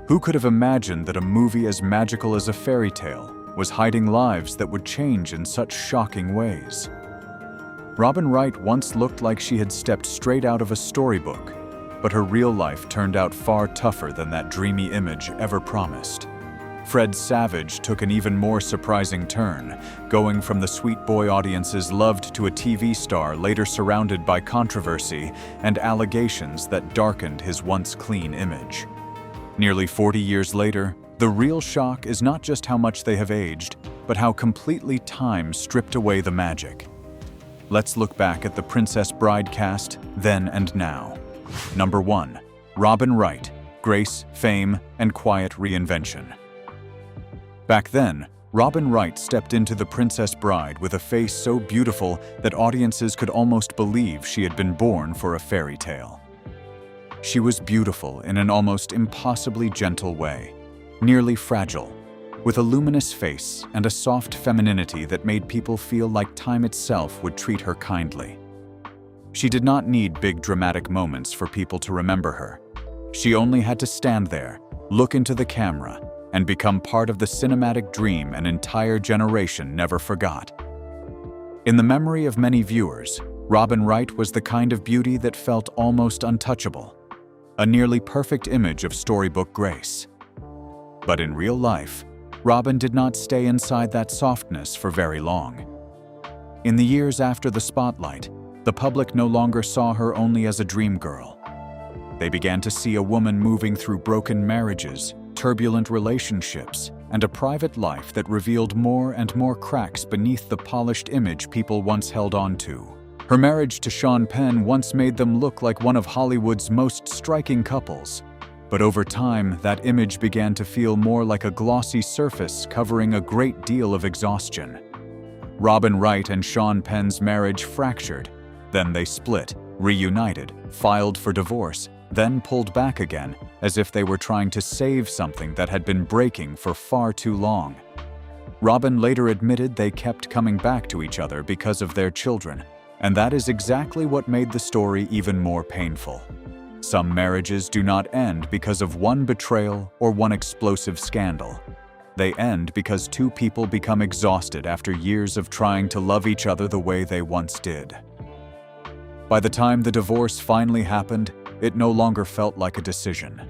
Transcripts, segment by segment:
Who could have imagined that a movie as magical as a fairy tale was hiding lives that would change in such shocking ways? Robin Wright once looked like she had stepped straight out of a storybook, but her real life turned out far tougher than that dreamy image ever promised. Fred Savage took an even more surprising turn, going from the sweet boy audiences loved to a TV star later surrounded by controversy and allegations that darkened his once clean image. Nearly 40 years later, the real shock is not just how much they have aged, but how completely time stripped away the magic. Let's look back at the Princess Bride cast, then and now. Number 1. Robin Wright, grace, fame, and quiet reinvention. Back then, Robin Wright stepped into The Princess Bride with a face so beautiful that audiences could almost believe she had been born for a fairy tale. She was beautiful in an almost impossibly gentle way, nearly fragile, with a luminous face and a soft femininity that made people feel like time itself would treat her kindly. She did not need big dramatic moments for people to remember her. She only had to stand there, look into the camera, and become part of the cinematic dream an entire generation never forgot. In the memory of many viewers, Robin Wright was the kind of beauty that felt almost untouchable, a nearly perfect image of storybook grace. But in real life, Robin did not stay inside that softness for very long. In the years after the spotlight, the public no longer saw her only as a dream girl. They began to see a woman moving through broken marriages, turbulent relationships, and a private life that revealed more and more cracks beneath the polished image people once held on to. Her marriage to Sean Penn once made them look like one of Hollywood's most striking couples, but over time, that image began to feel more like a glossy surface covering a great deal of exhaustion. Robin Wright and Sean Penn's marriage fractured, then they split, reunited, filed for divorce, then pulled back again, as if they were trying to save something that had been breaking for far too long. Robin later admitted they kept coming back to each other because of their children, and that is exactly what made the story even more painful. Some marriages do not end because of one betrayal or one explosive scandal. They end because two people become exhausted after years of trying to love each other the way they once did. By the time the divorce finally happened, it no longer felt like a decision.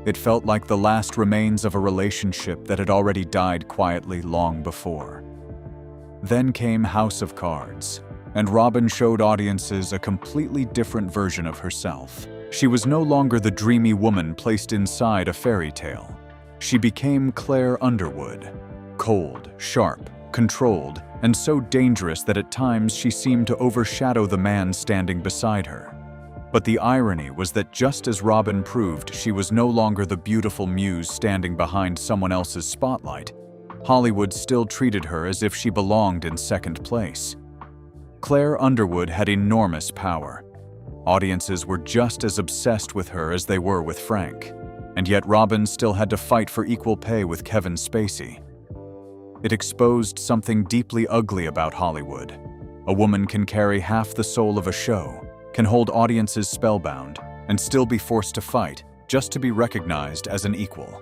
It felt like the last remains of a relationship that had already died quietly long before. Then came House of Cards, and Robin showed audiences a completely different version of herself. She was no longer the dreamy woman placed inside a fairy tale. She became Claire Underwood, cold, sharp, controlled, and so dangerous that at times she seemed to overshadow the man standing beside her. But the irony was that just as Robin proved she was no longer the beautiful muse standing behind someone else's spotlight, Hollywood still treated her as if she belonged in second place. Claire Underwood had enormous power. Audiences were just as obsessed with her as they were with Frank, and yet Robin still had to fight for equal pay with Kevin Spacey. It exposed something deeply ugly about Hollywood. A woman can carry half the soul of a show, can hold audiences spellbound, and still be forced to fight just to be recognized as an equal.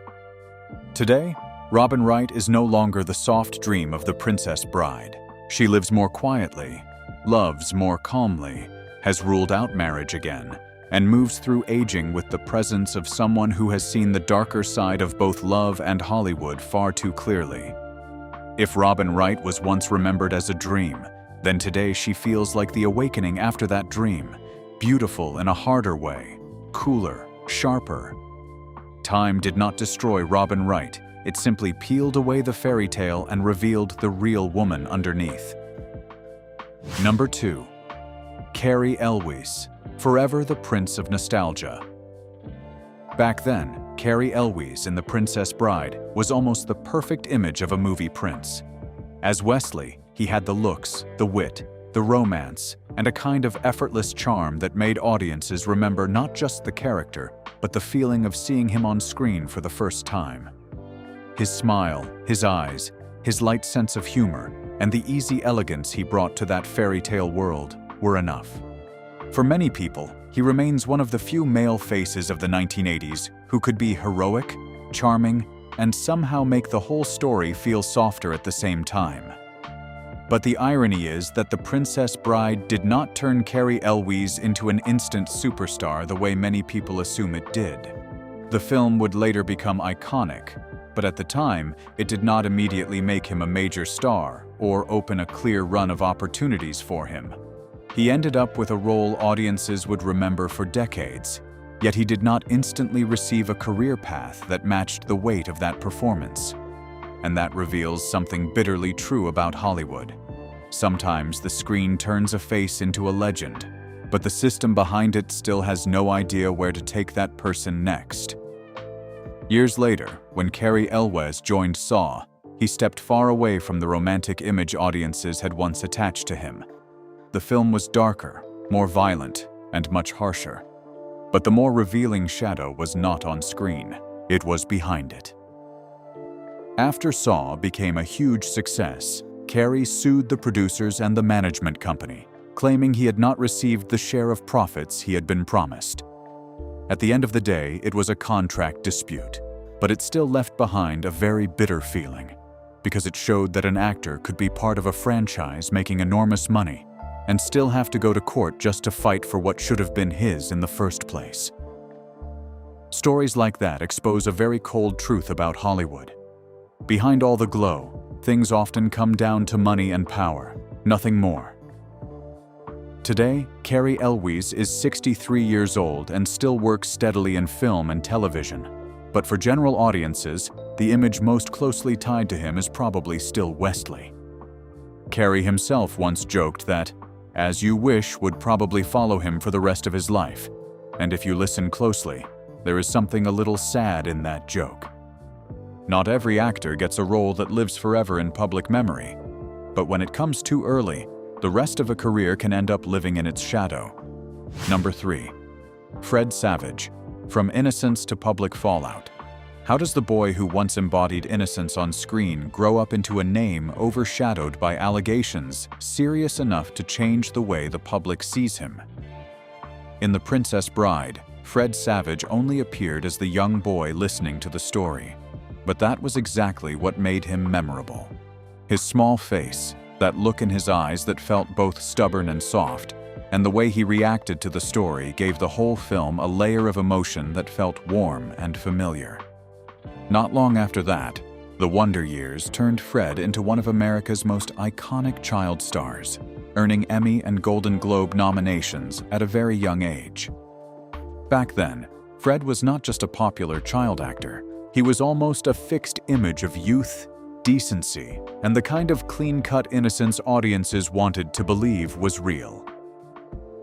Today, Robin Wright is no longer the soft dream of the Princess Bride. She lives more quietly, loves more calmly, has ruled out marriage again, and moves through aging with the presence of someone who has seen the darker side of both love and Hollywood far too clearly. If Robin Wright was once remembered as a dream, then today she feels like the awakening after that dream, beautiful in a harder way, cooler, sharper. Time did not destroy Robin Wright, it simply peeled away the fairy tale and revealed the real woman underneath. Number 2. Cary Elwes, forever the Prince of Nostalgia. Back then, Cary Elwes in The Princess Bride was almost the perfect image of a movie prince. As Wesley, he had the looks, the wit, the romance, and a kind of effortless charm that made audiences remember not just the character, but the feeling of seeing him on screen for the first time. His smile, his eyes, his light sense of humor, and the easy elegance he brought to that fairy tale world were enough. For many people, he remains one of the few male faces of the 1980s who could be heroic, charming, and somehow make the whole story feel softer at the same time. But the irony is that The Princess Bride did not turn Cary Elwes into an instant superstar the way many people assume it did. The film would later become iconic, but at the time, it did not immediately make him a major star or open a clear run of opportunities for him. He ended up with a role audiences would remember for decades, yet he did not instantly receive a career path that matched the weight of that performance. And that reveals something bitterly true about Hollywood. Sometimes the screen turns a face into a legend, but the system behind it still has no idea where to take that person next. Years later, when Cary Elwes joined Saw, he stepped far away from the romantic image audiences had once attached to him. The film was darker, more violent, and much harsher. But the more revealing shadow was not on screen, it was behind it. After Saw became a huge success, Cary sued the producers and the management company, claiming he had not received the share of profits he had been promised. At the end of the day, it was a contract dispute, but it still left behind a very bitter feeling, because it showed that an actor could be part of a franchise making enormous money and still have to go to court just to fight for what should have been his in the first place. Stories like that expose a very cold truth about Hollywood. Behind all the glow, things often come down to money and power, nothing more. Today, Cary Elwes is 63 years old and still works steadily in film and television. But for general audiences, the image most closely tied to him is probably still Wesley. Cary himself once joked that, "As You Wish" would probably follow him for the rest of his life. And if you listen closely, there is something a little sad in that joke. Not every actor gets a role that lives forever in public memory. But when it comes too early, the rest of a career can end up living in its shadow. Number 3. Fred Savage. From innocence to public fallout. How does the boy who once embodied innocence on screen grow up into a name overshadowed by allegations serious enough to change the way the public sees him? In The Princess Bride, Fred Savage only appeared as the young boy listening to the story. But that was exactly what made him memorable. His small face, that look in his eyes that felt both stubborn and soft, and the way he reacted to the story gave the whole film a layer of emotion that felt warm and familiar. Not long after that, The Wonder Years turned Fred into one of America's most iconic child stars, earning Emmy and Golden Globe nominations at a very young age. Back then, Fred was not just a popular child actor, he was almost a fixed image of youth, decency, and the kind of clean-cut innocence audiences wanted to believe was real.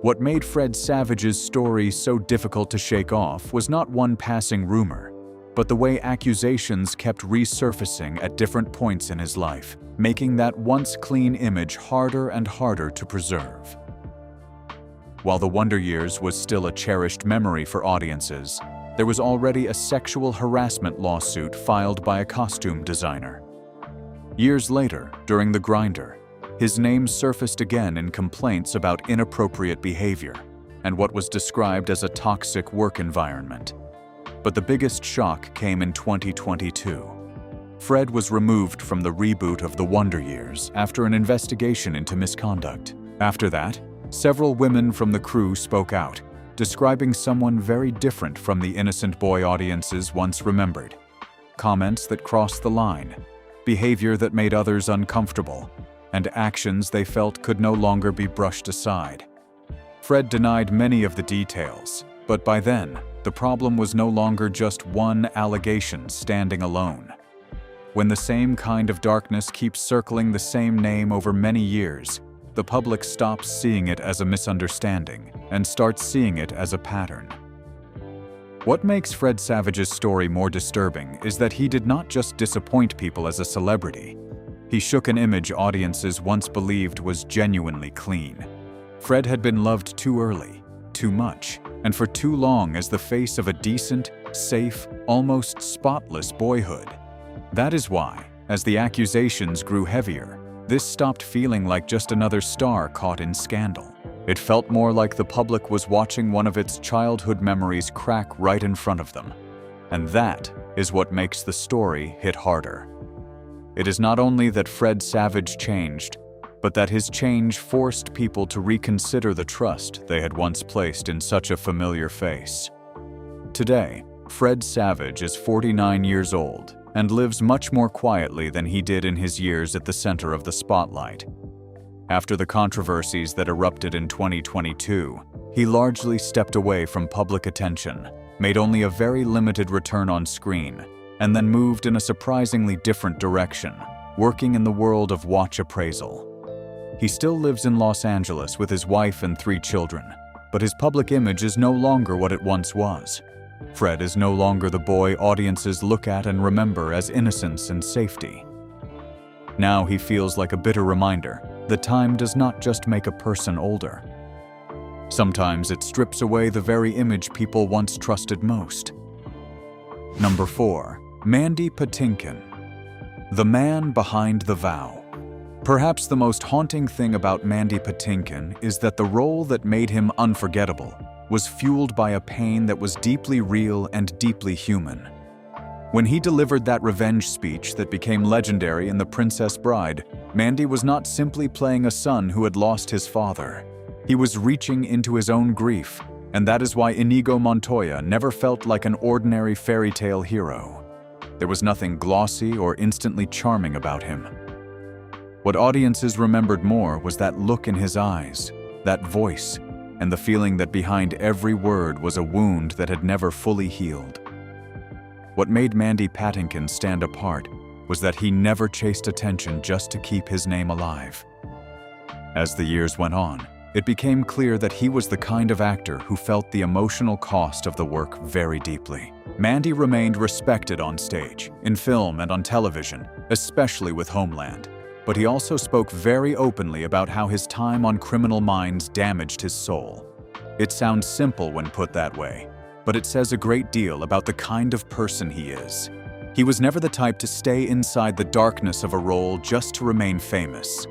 What made Fred Savage's story so difficult to shake off was not one passing rumor, but the way accusations kept resurfacing at different points in his life, making that once clean image harder and harder to preserve. While The Wonder Years was still a cherished memory for audiences, there was already a sexual harassment lawsuit filed by a costume designer. Years later, during The Grinder, his name surfaced again in complaints about inappropriate behavior and what was described as a toxic work environment. But the biggest shock came in 2022. Fred was removed from the reboot of The Wonder Years after an investigation into misconduct. After that, several women from the crew spoke out, describing someone very different from the innocent boy audiences once remembered. Comments that crossed the line, behavior that made others uncomfortable, and actions they felt could no longer be brushed aside. Fred denied many of the details, but by then, the problem was no longer just one allegation standing alone. When the same kind of darkness keeps circling the same name over many years, the public stops seeing it as a misunderstanding and starts seeing it as a pattern. What makes Fred Savage's story more disturbing is that he did not just disappoint people as a celebrity. He shook an image audiences once believed was genuinely clean. Fred had been loved too early, too much, and for too long as the face of a decent, safe, almost spotless boyhood. That is why, as the accusations grew heavier, this stopped feeling like just another star caught in scandal. It felt more like the public was watching one of its childhood memories crack right in front of them. And that is what makes the story hit harder. It is not only that Fred Savage changed, but that his change forced people to reconsider the trust they had once placed in such a familiar face. Today, Fred Savage is 49 years old and lives much more quietly than he did in his years at the center of the spotlight. After the controversies that erupted in 2022, he largely stepped away from public attention, made only a very limited return on screen, and then moved in a surprisingly different direction, working in the world of watch appraisal. He still lives in Los Angeles with his wife and 3 children, but his public image is no longer what it once was. Fred is no longer the boy audiences look at and remember as innocence and safety. Now he feels like a bitter reminder that time does not just make a person older. Sometimes it strips away the very image people once trusted most. Number 4. Mandy Patinkin. The man behind the vow. Perhaps the most haunting thing about Mandy Patinkin is that the role that made him unforgettable was fueled by a pain that was deeply real and deeply human. When he delivered that revenge speech that became legendary in The Princess Bride, Mandy was not simply playing a son who had lost his father. He was reaching into his own grief, and that is why Inigo Montoya never felt like an ordinary fairy tale hero. There was nothing glossy or instantly charming about him. What audiences remembered more was that look in his eyes, that voice, and the feeling that behind every word was a wound that had never fully healed. What made Mandy Patinkin stand apart was that he never chased attention just to keep his name alive. As the years went on, it became clear that he was the kind of actor who felt the emotional cost of the work very deeply. Mandy remained respected on stage, in film and on television, especially with Homeland. But he also spoke very openly about how his time on Criminal Minds damaged his soul. It sounds simple when put that way, but it says a great deal about the kind of person he is. He was never the type to stay inside the darkness of a role just to remain famous.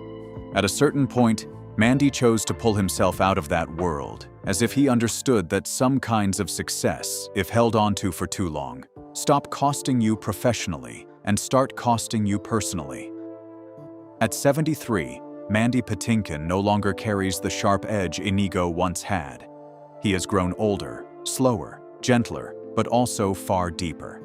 At a certain point, Mandy chose to pull himself out of that world, as if he understood that some kinds of success, if held onto for too long, stop costing you professionally and start costing you personally. At 73, Mandy Patinkin no longer carries the sharp edge Inigo once had. He has grown older, slower, gentler, but also far deeper.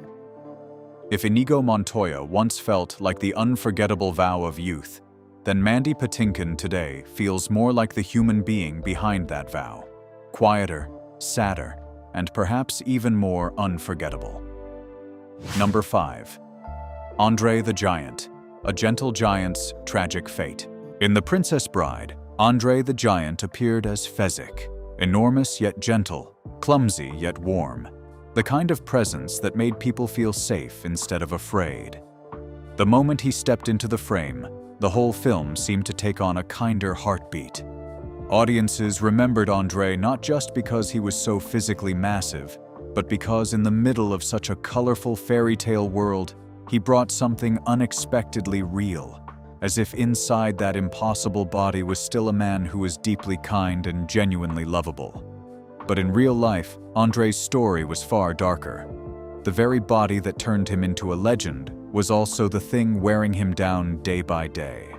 If Inigo Montoya once felt like the unforgettable vow of youth, then Mandy Patinkin today feels more like the human being behind that vow. Quieter, sadder, and perhaps even more unforgettable. Number 5. Andre the Giant. A gentle giant's tragic fate. In The Princess Bride, Andre the Giant appeared as Fezzik, enormous yet gentle, clumsy yet warm, the kind of presence that made people feel safe instead of afraid. The moment he stepped into the frame, the whole film seemed to take on a kinder heartbeat. Audiences remembered Andre not just because he was so physically massive, but because in the middle of such a colorful fairy tale world, he brought something unexpectedly real, as if inside that impossible body was still a man who was deeply kind and genuinely lovable. But in real life, Andre's story was far darker. The very body that turned him into a legend was also the thing wearing him down day by day.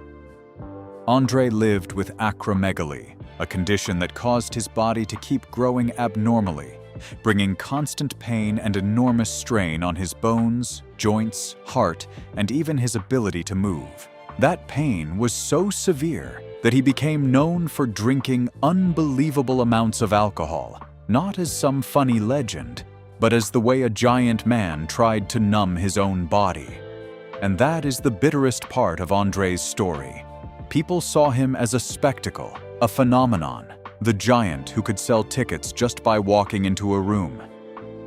Andre lived with acromegaly, a condition that caused his body to keep growing abnormally, bringing constant pain and enormous strain on his bones, joints, heart, and even his ability to move. That pain was so severe that he became known for drinking unbelievable amounts of alcohol, not as some funny legend, but as the way a giant man tried to numb his own body. And that is the bitterest part of Andre's story. People saw him as a spectacle, a phenomenon, the giant who could sell tickets just by walking into a room.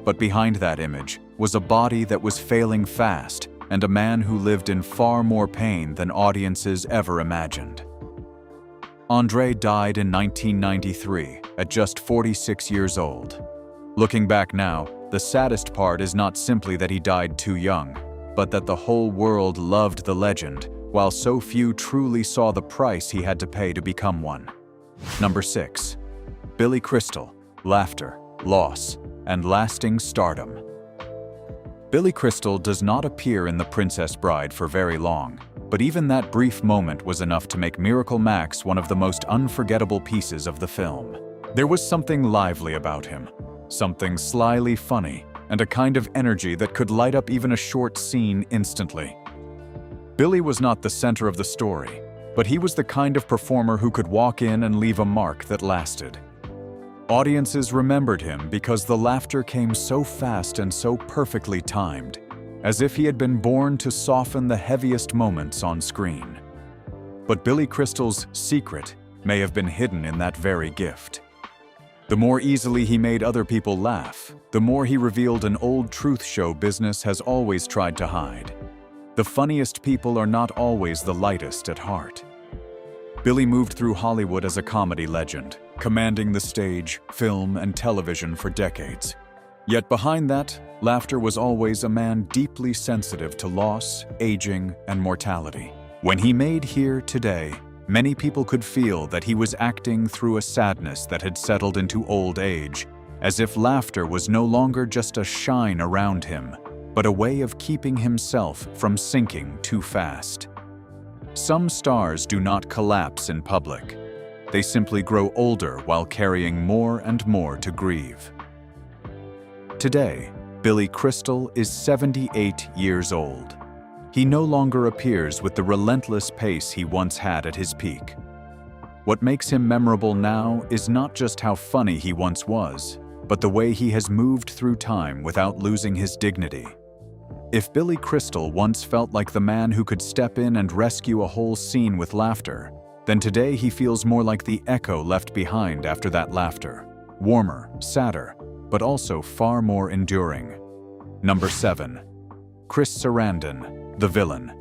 But behind that image was a body that was failing fast and a man who lived in far more pain than audiences ever imagined. Andre died in 1993 at just 46 years old. Looking back now, the saddest part is not simply that he died too young, but that the whole world loved the legend, while so few truly saw the price he had to pay to become one. Number 6. Billy Crystal, laughter, loss, and lasting stardom. Billy Crystal does not appear in The Princess Bride for very long, but even that brief moment was enough to make Miracle Max one of the most unforgettable pieces of the film. There was something lively about him, something slyly funny, and a kind of energy that could light up even a short scene instantly. Billy was not the center of the story, but he was the kind of performer who could walk in and leave a mark that lasted. Audiences remembered him because the laughter came so fast and so perfectly timed, as if he had been born to soften the heaviest moments on screen. But Billy Crystal's secret may have been hidden in that very gift. The more easily he made other people laugh, the more he revealed an old truth show business has always tried to hide. The funniest people are not always the lightest at heart. Billy moved through Hollywood as a comedy legend, commanding the stage, film, and television for decades. Yet behind that, laughter was always a man deeply sensitive to loss, aging, and mortality. When he made Here Today, many people could feel that he was acting through a sadness that had settled into old age, as if laughter was no longer just a shine around him, but a way of keeping himself from sinking too fast. Some stars do not collapse in public. They simply grow older while carrying more and more to grieve. Today, Billy Crystal is 78 years old. He no longer appears with the relentless pace he once had at his peak. What makes him memorable now is not just how funny he once was, but the way he has moved through time without losing his dignity. If Billy Crystal once felt like the man who could step in and rescue a whole scene with laughter, then today he feels more like the echo left behind after that laughter. Warmer, sadder, but also far more enduring. Number 7. Chris Sarandon, the villain.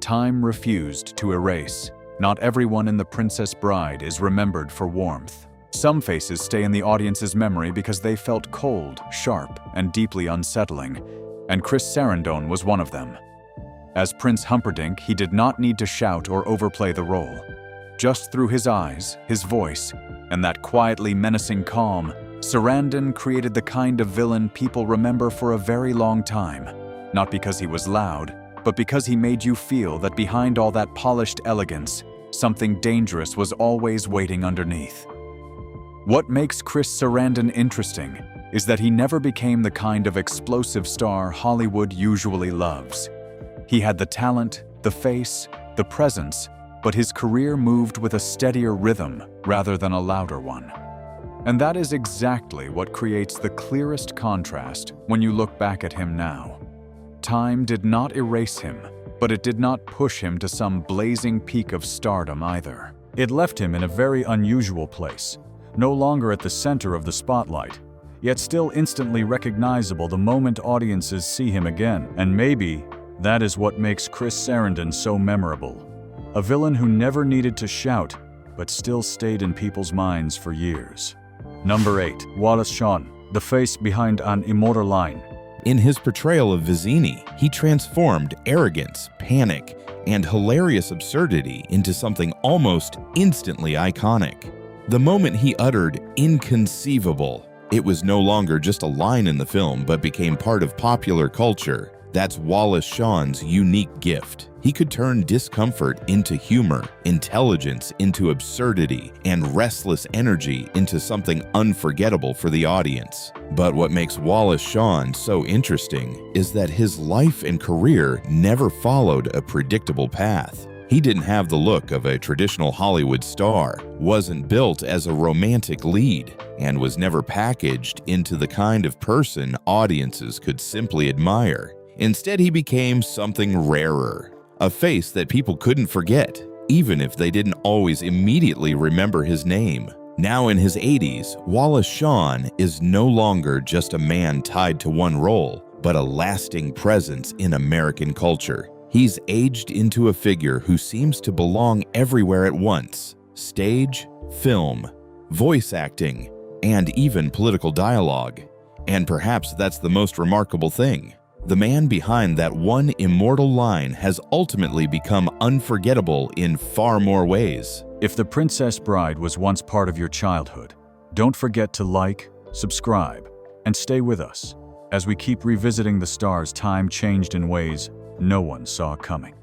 Time refused to erase. Not everyone in The Princess Bride is remembered for warmth. Some faces stay in the audience's memory because they felt cold, sharp, and deeply unsettling, and Chris Sarandon was one of them. As Prince Humperdinck, he did not need to shout or overplay the role. Just through his eyes, his voice, and that quietly menacing calm, Sarandon created the kind of villain people remember for a very long time. Not because he was loud, but because he made you feel that behind all that polished elegance, something dangerous was always waiting underneath. What makes Chris Sarandon interesting is that he never became the kind of explosive star Hollywood usually loves. He had the talent, the face, the presence, but his career moved with a steadier rhythm rather than a louder one. And that is exactly what creates the clearest contrast when you look back at him now. Time did not erase him, but it did not push him to some blazing peak of stardom either. It left him in a very unusual place, no longer at the center of the spotlight, yet still instantly recognizable the moment audiences see him again. And maybe that is what makes Chris Sarandon so memorable. A villain who never needed to shout, but still stayed in people's minds for years. Number 8. Wallace Shawn, the face behind An Immortal Line. In his portrayal of Vizzini, he transformed arrogance, panic, and hilarious absurdity into something almost instantly iconic. The moment he uttered "inconceivable," it was no longer just a line in the film but became part of popular culture. That's Wallace Shawn's unique gift. He could turn discomfort into humor, intelligence into absurdity, and restless energy into something unforgettable for the audience. But what makes Wallace Shawn so interesting is that his life and career never followed a predictable path. He didn't have the look of a traditional Hollywood star, wasn't built as a romantic lead, and was never packaged into the kind of person audiences could simply admire. Instead, he became something rarer, a face that people couldn't forget, even if they didn't always immediately remember his name. Now in his 80s, Wallace Shawn is no longer just a man tied to one role, but a lasting presence in American culture. He's aged into a figure who seems to belong everywhere at once: stage, film, voice acting, and even political dialogue. And perhaps that's the most remarkable thing. The man behind that one immortal line has ultimately become unforgettable in far more ways. If The Princess Bride was once part of your childhood, don't forget to like, subscribe, and stay with us. As we keep revisiting the stars, time changed in ways no one saw coming.